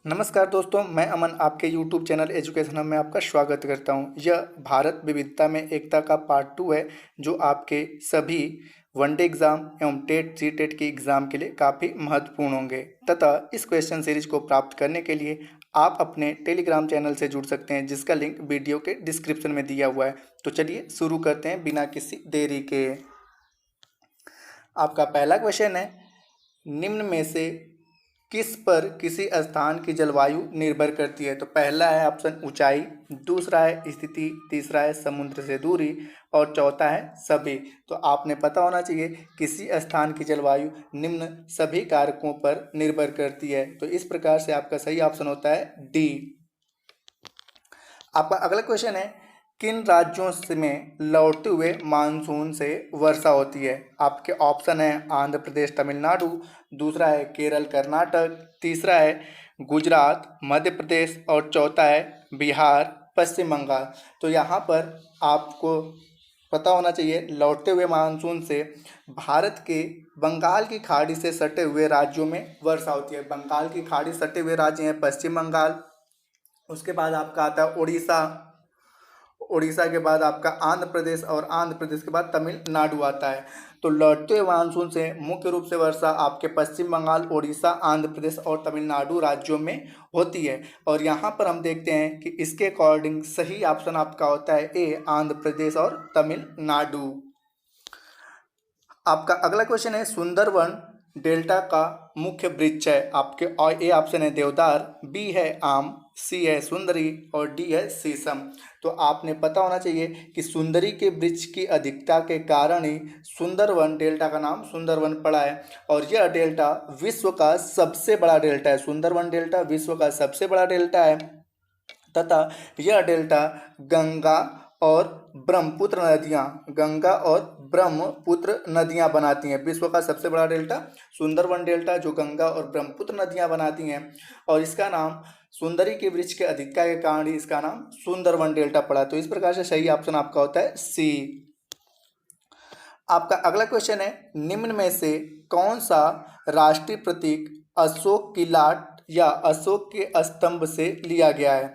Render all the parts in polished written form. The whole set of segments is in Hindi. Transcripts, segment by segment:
नमस्कार दोस्तों, मैं अमन आपके YouTube चैनल एजुकेशन हब में आपका स्वागत करता हूं। यह भारत विविधता में एकता का पार्ट 2 है, जो आपके सभी वनडे एग्ज़ाम एवं टेट सीटेट के एग्ज़ाम के लिए काफ़ी महत्वपूर्ण होंगे। तथा इस क्वेश्चन सीरीज को प्राप्त करने के लिए आप अपने टेलीग्राम चैनल से जुड़ सकते हैं, जिसका लिंक वीडियो के डिस्क्रिप्शन में दिया हुआ है। तो चलिए शुरू करते हैं बिना किसी देरी के। आपका पहला क्वेश्चन है, निम्न में से किस पर किसी स्थान की जलवायु निर्भर करती है? तो पहला है ऑप्शन ऊंचाई, दूसरा है स्थिति, तीसरा है समुद्र से दूरी और चौथा है सभी। तो आपने पता होना चाहिए किसी स्थान की जलवायु निम्न सभी कारकों पर निर्भर करती है। तो इस प्रकार से आपका सही ऑप्शन होता है डी। आपका अगला क्वेश्चन है, किन राज्यों से में लौटते हुए मानसून से वर्षा होती है? आपके ऑप्शन है आंध्र प्रदेश, तमिलनाडु, दूसरा है केरल, कर्नाटक, तीसरा है गुजरात, मध्य प्रदेश और चौथा है बिहार, पश्चिम बंगाल। तो यहाँ पर आपको पता होना चाहिए लौटते हुए मानसून से भारत के बंगाल की खाड़ी से सटे हुए राज्यों में वर्षा होती है। बंगाल की खाड़ी सटे हुए राज्य हैं पश्चिम बंगाल, उसके बाद आपका आता है उड़ीसा, उड़ीसा के बाद आपका आंध्र प्रदेश और आंध्र प्रदेश के बाद तमिलनाडु आता है। तो लौटते हुए मानसून से मुख्य रूप से वर्षा आपके पश्चिम बंगाल, उड़ीसा, आंध्र प्रदेश और तमिलनाडु राज्यों में होती है। और यहाँ पर हम देखते हैं कि इसके अकॉर्डिंग सही ऑप्शन आपका होता है ए, आंध्र प्रदेश और तमिलनाडु। आपका अगला क्वेश्चन है, सुंदरवन डेल्टा का मुख्य वृक्ष है? आपके ए ऑप्शन है देवदार, बी है आम, सी है सुंदरी और डी है शीशम। तो आपने पता होना चाहिए कि सुंदरी के वृक्ष की अधिकता के कारण ही सुंदरवन डेल्टा का नाम सुंदरवन पड़ा है। और यह डेल्टा विश्व का सबसे बड़ा डेल्टा है। सुंदरवन डेल्टा विश्व का सबसे बड़ा डेल्टा है तथा यह डेल्टा गंगा और ब्रह्मपुत्र नदियां बनाती हैं। विश्व का सबसे बड़ा डेल्टा सुंदरवन डेल्टा, जो गंगा और ब्रह्मपुत्र नदियां बनाती हैं। और इसका नाम सुंदरी के वृक्ष के अधिकता के कारण ही इसका नाम सुंदरवन डेल्टा पड़ा। तो इस प्रकार से सही ऑप्शन आपका होता है सी। आपका अगला क्वेश्चन है, निम्न में से कौन सा राष्ट्रीय प्रतीक अशोक की लाट या अशोक के स्तंभ से लिया गया है?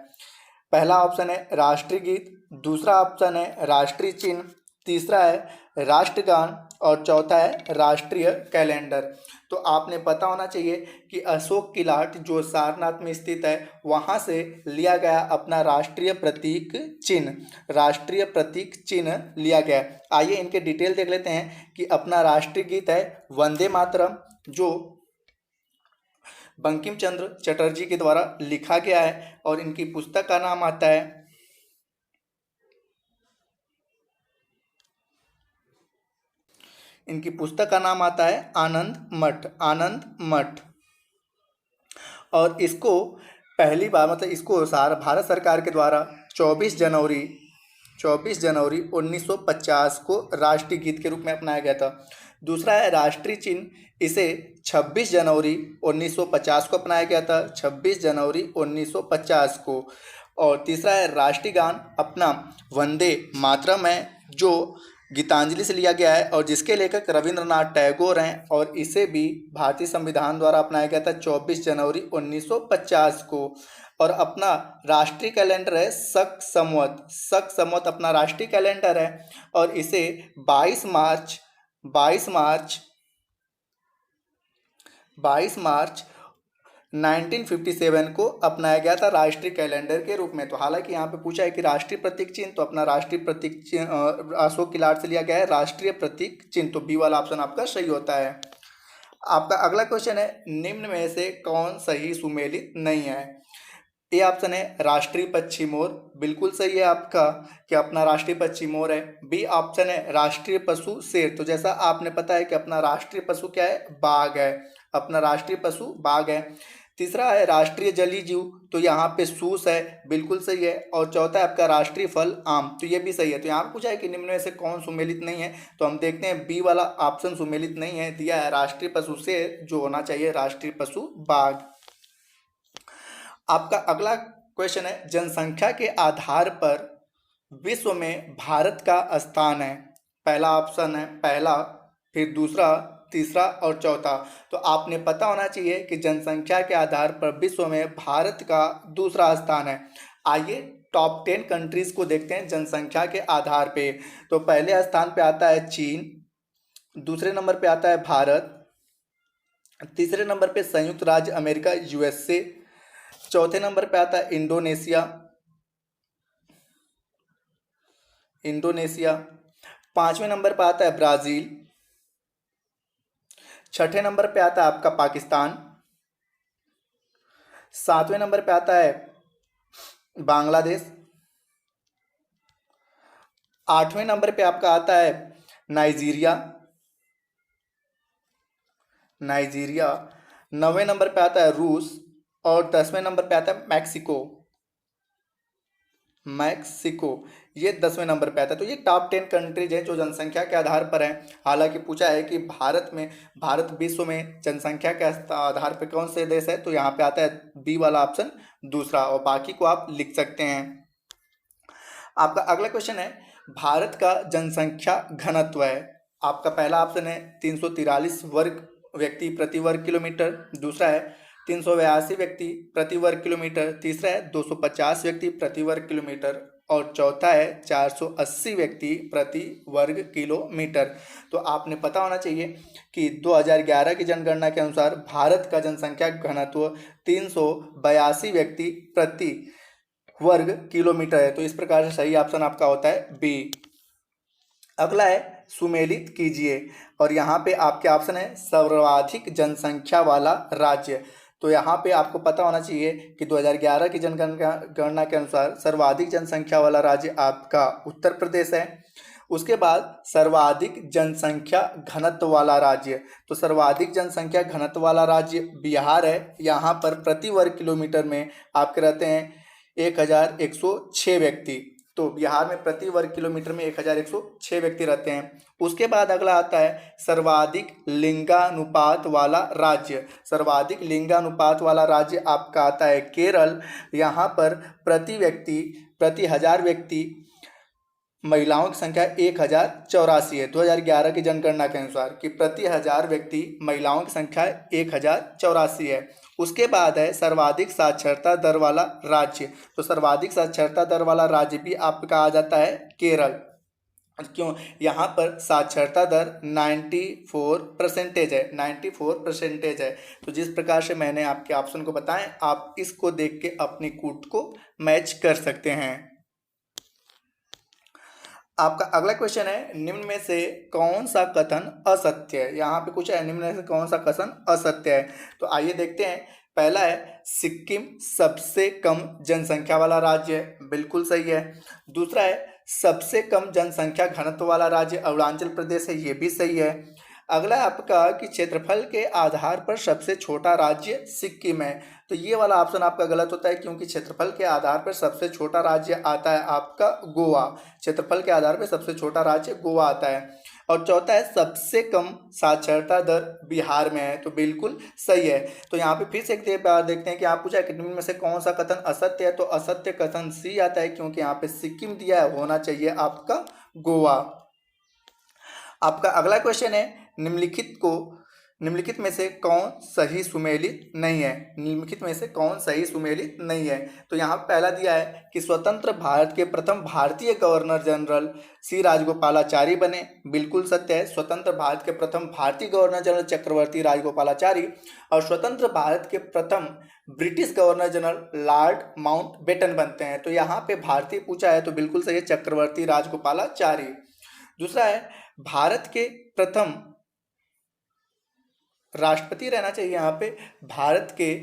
पहला ऑप्शन है राष्ट्रीय गीत, दूसरा ऑप्शन है राष्ट्रीय चिन्ह, तीसरा है राष्ट्रगान और चौथा है राष्ट्रीय कैलेंडर। तो आपने पता होना चाहिए कि अशोक की लाट जो सारनाथ में स्थित है, वहाँ से लिया गया अपना राष्ट्रीय प्रतीक चिन्ह लिया गया। आइए इनके डिटेल देख लेते हैं कि अपना राष्ट्रीय गीत है वंदे मातरम, जो बंकिम चंद्र चटर्जी के द्वारा लिखा गया है। और इनकी पुस्तक का नाम आता है आनंद मठ। और इसको पहली बार इसको भारत सरकार के द्वारा 24 जनवरी 1950 को राष्ट्रीय गीत के रूप में अपनाया गया था। दूसरा है राष्ट्रीय चिन्ह, इसे 26 जनवरी 1950 को अपनाया गया था, 26 जनवरी 1950 को। और तीसरा है राष्ट्रीय गान, अपना वंदे मातरम है, जो गीतांजलि से लिया गया है और जिसके लेखक रविंद्रनाथ टैगोर हैं। और इसे भी भारतीय संविधान द्वारा अपनाया गया था 24 जनवरी 1950 को। और अपना राष्ट्रीय कैलेंडर है शक संवत अपना राष्ट्रीय कैलेंडर है। और इसे 22 मार्च 1957 को अपनाया गया था राष्ट्रीय कैलेंडर के रूप में। तो हालांकि यहाँ पे पूछा है कि राष्ट्रीय प्रतीक चिन्ह, तो अपना राष्ट्रीय प्रतीक चिन्ह अशोक की लाट से लिया गया है राष्ट्रीय प्रतीक चिन्ह। तो बी वाला ऑप्शन आपका सही होता है। आपका अगला क्वेश्चन है, निम्न में से कौन सही सुमेलित नहीं है? ए ऑप्शन है राष्ट्रीय पक्षी मोर, बिल्कुल सही है आपका कि अपना राष्ट्रीय पक्षी मोर है। बी ऑप्शन है राष्ट्रीय पशु शेर, तो जैसा आपने पता है कि अपना राष्ट्रीय पशु क्या है, बाघ है, अपना राष्ट्रीय पशु बाघ है। तीसरा है राष्ट्रीय जलीय जीव, तो यहाँ पे सूस है, बिल्कुल सही है। और चौथा है आपका राष्ट्रीय फल आम, तो ये भी सही है। तो यहाँ पे पूछा है कि निम्न में से कौन सुमेलित नहीं है, तो हम देखते हैं बी वाला ऑप्शन सुमेलित नहीं है, दिया है राष्ट्रीय पशु शेर, जो होना चाहिए राष्ट्रीय पशु बाघ। आपका अगला क्वेश्चन है, जनसंख्या के आधार पर विश्व में भारत का स्थान है? पहला ऑप्शन है पहला, फिर दूसरा तीसरा और चौथा। तो आपने पता होना चाहिए कि जनसंख्या के आधार पर विश्व में भारत का दूसरा स्थान है। आइए टॉप 10 कंट्रीज को देखते हैं जनसंख्या के आधार पे। तो पहले स्थान पे आता है चीन, दूसरे नंबर पे आता है भारत, तीसरे नंबर पे संयुक्त राज्य अमेरिका यूएसए, चौथे नंबर पे आता है इंडोनेशिया, पांचवें नंबर पे आता है ब्राजील, छठे नंबर पे आता है आपका पाकिस्तान, सातवें नंबर पे आता है बांग्लादेश, आठवें नंबर पे आपका आता है नाइजीरिया, नौवें नंबर पे आता है रूस और 10वें नंबर पे आता है मैक्सिको। ये 10वें नंबर पे आता है। तो ये टॉप 10 कंट्रीज हैं जो जनसंख्या के आधार पर हैं। हालांकि पूछा है कि भारत विश्व में जनसंख्या के आधार पर कौन से देश है, तो यहाँ पे आता है बी वाला ऑप्शन दूसरा, और बाकी को आप लिख सकते हैं। आपका अगला क्वेश्चन है भारत का जनसंख्या घनत्व है। आपका पहला ऑप्शन है 343 व्यक्ति प्रति वर्ग किलोमीटर, दूसरा है 382 व्यक्ति प्रति वर्ग किलोमीटर, तीसरा है 250 व्यक्ति प्रति वर्ग किलोमीटर और चौथा है 480 व्यक्ति प्रति वर्ग किलोमीटर। तो आपने पता होना चाहिए कि 2011 की जनगणना के अनुसार भारत का जनसंख्या घनत्व 382 व्यक्ति प्रति वर्ग किलोमीटर है। तो इस प्रकार से सही ऑप्शन आपका होता है बी। अगला है सुमेलित कीजिए, और यहाँ पे आपके ऑप्शन है सर्वाधिक जनसंख्या वाला राज्य। तो यहाँ पे आपको पता होना चाहिए कि 2011 की जनगणना के अनुसार सर्वाधिक जनसंख्या वाला राज्य आपका उत्तर प्रदेश है। उसके बाद सर्वाधिक जनसंख्या घनत्व वाला राज्य, तो सर्वाधिक जनसंख्या घनत्व वाला राज्य बिहार है। यहाँ पर प्रति वर्ग किलोमीटर में आपके रहते हैं 1106 व्यक्ति। तो बिहार में प्रति वर्ग किलोमीटर में 1106 व्यक्ति रहते हैं। उसके बाद अगला आता है सर्वाधिक लिंगानुपात वाला राज्य। सर्वाधिक लिंगानुपात वाला राज्य आपका आता है केरल। यहाँ पर प्रति हजार व्यक्ति महिलाओं की संख्या 1084 है। 2011 की जनगणना के अनुसार कि प्रति हजार व्यक्ति महिलाओं की संख्या 1084 है। उसके बाद है सर्वाधिक साक्षरता दर वाला राज्य। तो सर्वाधिक साक्षरता दर वाला राज्य भी आपका आ जाता है केरल। क्यों? यहाँ पर साक्षरता दर 94% है, 94% है। तो जिस प्रकार से मैंने आपके ऑप्शन को बताएं, आप इसको देख के अपनी कूट को मैच कर सकते हैं। आपका अगला क्वेश्चन है निम्न में से कौन सा कथन असत्य है। यहाँ पे कुछ है निम्न में से कौन सा कथन असत्य है। तो आइए देखते हैं। पहला है सिक्किम सबसे कम जनसंख्या वाला राज्य है, बिल्कुल सही है। दूसरा है सबसे कम जनसंख्या घनत्व वाला राज्य अरुणाचल प्रदेश है, ये भी सही है। अगला आपका कि क्षेत्रफल के आधार पर सबसे छोटा राज्य सिक्किम है, तो ये वाला ऑप्शन आपका गलत होता है, क्योंकि क्षेत्रफल के आधार पर सबसे छोटा राज्य आता है आपका गोवा। क्षेत्रफल के आधार पर सबसे छोटा राज्य गोवा आता है। और चौथा है सबसे कम साक्षरता दर बिहार में है, तो बिल्कुल सही है। तो यहाँ पे फिर से एक बार देखते हैं कि आप पूछा कि निम्न में से कौन सा कथन असत्य है, तो असत्य कथन सी आता है, क्योंकि यहाँ पे सिक्किम दिया है, होना चाहिए आपका गोवा। आपका अगला क्वेश्चन है निम्नलिखित में से कौन सही सुमेलित नहीं है। निम्नलिखित में से कौन सही सुमेलित नहीं है। तो यहाँ पहला दिया है कि स्वतंत्र भारत के प्रथम भारतीय गवर्नर जनरल सी राजगोपालाचारी बने, बिल्कुल सत्य है। स्वतंत्र भारत के प्रथम भारतीय गवर्नर जनरल चक्रवर्ती राजगोपालाचारी, और स्वतंत्र भारत के प्रथम British governor general Lord Mountbatten बनते हैं। तो यहाँ पे भारतीय पूछा है, तो बिल्कुल सही है, चक्रवर्ती राजगोपालाचारी। दूसरा है भारत के प्रथम राष्ट्रपति रहना चाहिए यहाँ पे, भारत के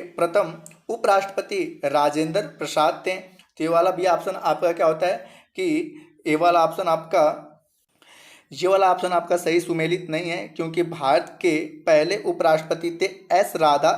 प्रथम उपराष्ट्रपति राजेंद्र प्रसाद थे। तो ये वाला भी ऑप्शन आपका क्या होता है कि ये वाला ऑप्शन आपका सही सुमेलित नहीं है, क्योंकि भारत के पहले उपराष्ट्रपति थे एस राधा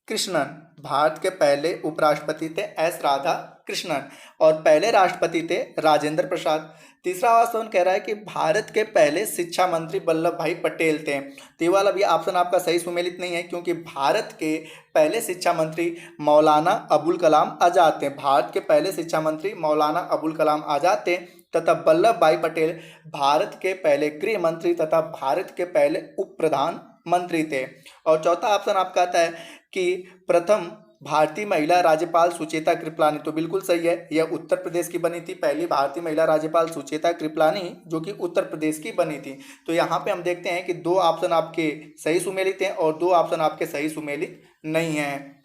कृष्णन। भारत के पहले उपराष्ट्रपति थे एस राधा कृष्णन और पहले राष्ट्रपति थे राजेंद्र प्रसाद। तीसरा ऑप्शन कह रहा है कि भारत के पहले शिक्षा मंत्री वल्लभ भाई पटेल थे। तो ये वाला भी ऑप्शन आपका सही सुमेलित नहीं है, क्योंकि भारत के पहले शिक्षा मंत्री मौलाना अबुल कलाम आज़ाद थे। भारत के पहले शिक्षा मंत्री मौलाना अबुल कलाम आज़ाद थे तथा वल्लभ भाई पटेल भारत के पहले गृह मंत्री तथा भारत के पहले उप प्रधानमंत्री थे। और चौथा ऑप्शन आपका आता है कि प्रथम भारतीय महिला राज्यपाल सुचेता कृपलानी। तो बिल्कुल सही है, यह उत्तर प्रदेश की बनी थी, पहली भारतीय महिला राज्यपाल सुचेता कृपलानी जो कि उत्तर प्रदेश की बनी थी। तो यहाँ पे हम देखते हैं कि 2 ऑप्शन आपके सही सुमेलित हैं और 2 ऑप्शन आपके सही सुमेलित नहीं हैं।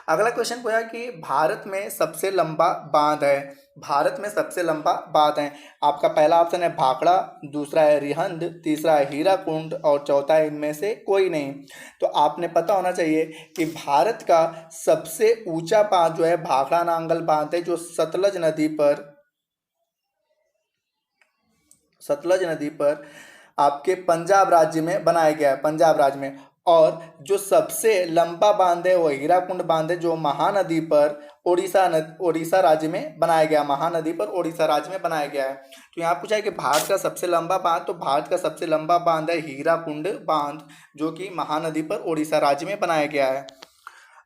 अगला क्वेश्चन पूछा कि भारत में सबसे लंबा बांध है। भारत में सबसे लंबा बांध है, आपका पहला ऑप्शन है भाखड़ा, दूसरा है रिहंद, तीसरा है हीराकुंड और चौथा है इनमें से कोई नहीं। तो आपने पता होना चाहिए कि भारत का सबसे ऊंचा बांध जो है भाखड़ा नांगल बांध है, जो सतलज नदी पर आपके पंजाब राज्य में बनाया गया है, पंजाब राज्य में। और जो सबसे लंबा बांध है वो हीराकुंड बांध है, जो महानदी पर ओडिशा राज्य में बनाया गया, महानदी पर ओडिशा राज्य में बनाया गया है। तो यहाँ पूछा है कि भारत का सबसे लंबा बांध, तो भारत का सबसे लंबा बांध है हीराकुंड बांध, जो कि महानदी पर ओडिशा राज्य में बनाया गया है।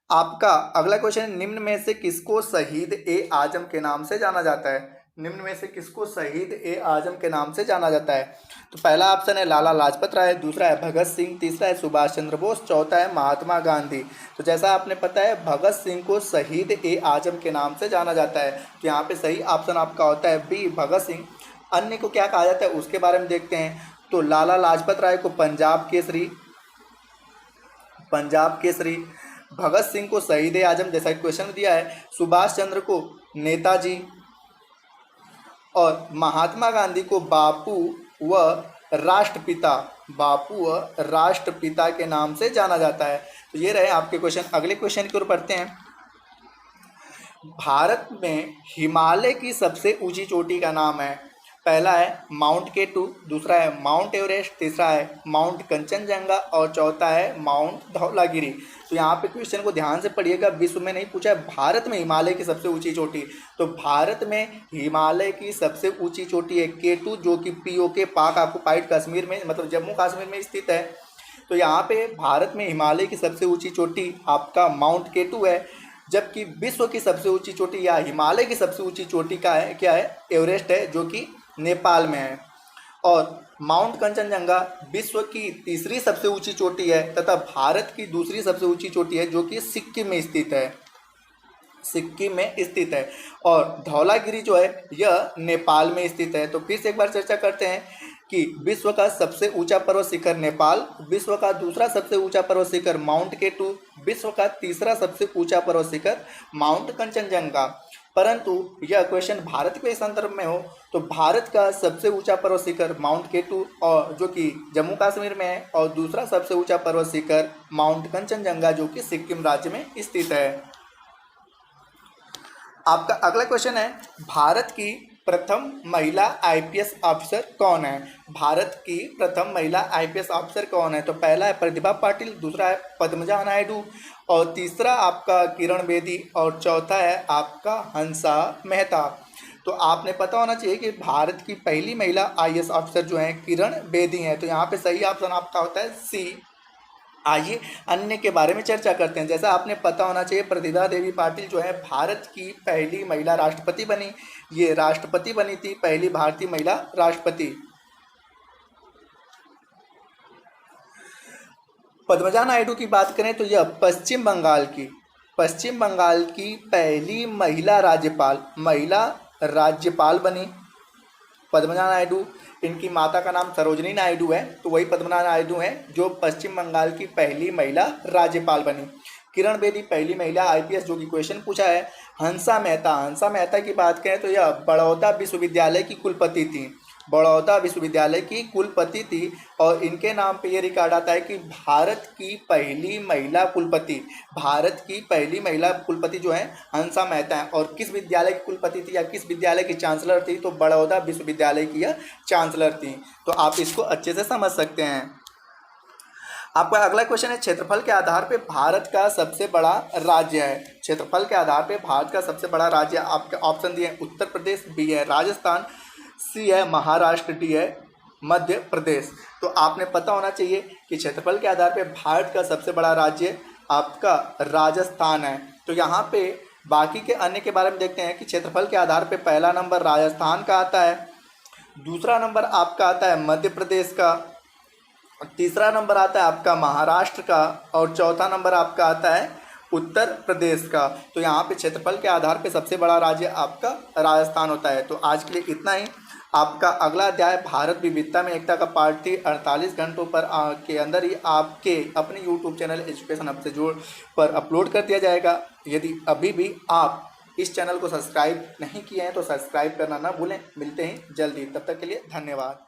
आपका अगला क्वेश्चन, निम्न में से किसको शहीद ए आजम के नाम से जाना जाता है? निम्न में से किसको शहीद ए आजम के नाम से जाना जाता है? तो पहला ऑप्शन है लाला लाजपत राय, दूसरा है भगत सिंह, तीसरा है सुभाष चंद्र बोस, चौथा है महात्मा गांधी। तो जैसा आपने पता है भगत सिंह को शहीद ए आजम के नाम से जाना जाता है। तो यहाँ पे सही ऑप्शन आपका होता है बी, भगत सिंह। अन्य को क्या कहा जाता है उसके बारे में देखते हैं। तो लाला लाजपत राय को पंजाब केसरी, भगत सिंह को शहीद ए आजम जैसा क्वेश्चन दिया है, सुभाष चंद्र को नेताजी और महात्मा गांधी को बापू व राष्ट्रपिता के नाम से जाना जाता है। तो ये रहे आपके क्वेश्चन। अगले क्वेश्चन की ओर बढ़ते हैं। भारत में हिमालय की सबसे ऊंची चोटी का नाम है। पहला है माउंट केटू, दूसरा है माउंट एवरेस्ट, तीसरा है माउंट कंचनजंगा और चौथा है माउंट धौलागिरी। तो यहाँ पे क्वेश्चन को ध्यान से पढ़िएगा, विश्व में नहीं पूछा है, भारत में हिमालय की सबसे ऊंची चोटी। तो भारत में हिमालय की सबसे ऊंची चोटी है केटू, जो कि POK पाक ऑक्युपाइड कश्मीर में मतलब जम्मू कश्मीर में स्थित है। तो यहाँ पे भारत में हिमालय की सबसे ऊंची चोटी आपका माउंट केटू है, जबकि विश्व की सबसे ऊंची चोटी या हिमालय की सबसे ऊंची चोटी का है क्या है? एवरेस्ट है, जो कि नेपाल में है। और माउंट कंचनजंगा विश्व की तीसरी सबसे ऊंची चोटी है तथा भारत की दूसरी सबसे ऊंची चोटी है, जो कि सिक्किम में स्थित है। और धौलागिरी जो है यह नेपाल में स्थित है। तो फिर से एक बार चर्चा करते हैं कि विश्व का सबसे ऊंचा पर्वत शिखर नेपाल, विश्व का दूसरा सबसे ऊंचा पर्वत शिखर माउंट केटू, विश्व का तीसरा सबसे ऊंचा पर्वत शिखर माउंट कंचनजंगा। परंतु यह क्वेश्चन भारत के संदर्भ में हो तो भारत का सबसे ऊंचा पर्वत शिखर माउंट केटू और जो कि जम्मू कश्मीर में है, और दूसरा सबसे ऊंचा पर्वत शिखर माउंट कंचनजंगा जो कि सिक्किम राज्य में स्थित है। आपका अगला क्वेश्चन है, भारत की प्रथम महिला IPS ऑफिसर कौन है? भारत की प्रथम महिला IPS ऑफिसर कौन है? तो पहला है प्रतिभा पाटिल, दूसरा है पद्मजा नायडू और तीसरा आपका किरण बेदी और चौथा है आपका हंसा मेहता। तो आपने पता होना चाहिए कि भारत की पहली महिला IAS ऑफिसर जो है किरण बेदी हैं। तो यहाँ पे सही ऑप्शन आपका होता है C। आइए अन्य के बारे में चर्चा करते हैं। जैसा आपने पता होना चाहिए प्रतिभा देवी पाटिल जो है भारत की पहली महिला राष्ट्रपति बनी, ये राष्ट्रपति बनी थी, पहली भारतीय महिला राष्ट्रपति। पद्मजा नायडू की बात करें तो यह पश्चिम बंगाल की पहली महिला राज्यपाल बनी पद्मजा नायडू। इनकी माता का नाम सरोजनी नायडू है, तो वही पद्मजा नायडू हैं जो पश्चिम बंगाल की पहली महिला राज्यपाल बनी। किरण बेदी पहली महिला IPS जो कि क्वेश्चन पूछा है। हंसा मेहता की बात करें तो यह बड़ौदा विश्वविद्यालय की कुलपति थी और इनके नाम पे ये रिकॉर्ड आता है कि भारत की पहली महिला कुलपति जो है हंसा मेहता है। और किस विद्यालय की कुलपति थी या किस विद्यालय की चांसलर थी? तो बड़ौदा विश्वविद्यालय की यह चांसलर थी। तो आप इसको अच्छे से समझ सकते हैं। आपका अगला क्वेश्चन है, क्षेत्रफल के आधार पे भारत का सबसे बड़ा राज्य है। क्षेत्रफल के आधार पे भारत का सबसे बड़ा राज्य, आपके ऑप्शन दिए हैं उत्तर प्रदेश, बी है राजस्थान, सी है महाराष्ट्र, डी है मध्य प्रदेश। तो आपने पता होना चाहिए कि क्षेत्रफल के आधार पे भारत का सबसे बड़ा राज्य आपका राजस्थान है। तो यहाँ पे बाकी के अन्य के बारे में देखते हैं कि क्षेत्रफल के आधार पे पहला नंबर राजस्थान का आता है, दूसरा नंबर आपका आता है मध्य प्रदेश का, तीसरा नंबर आता है आपका महाराष्ट्र का, और चौथा नंबर आपका आता है उत्तर प्रदेश का। तो यहाँ पे क्षेत्रफल के आधार पे सबसे बड़ा राज्य आपका राजस्थान होता है। तो आज के लिए इतना ही। आपका अगला अध्याय भारत विविधता में एकता का पार्ट 3 48 घंटों पर के अंदर ही आपके अपने YouTube चैनल एजुकेशन हब से जोड़ पर अपलोड कर दिया जाएगा। यदि अभी भी आप इस चैनल को सब्सक्राइब नहीं किए हैं तो सब्सक्राइब करना ना भूलें। मिलते हैं जल्दी, तब तक के लिए धन्यवाद।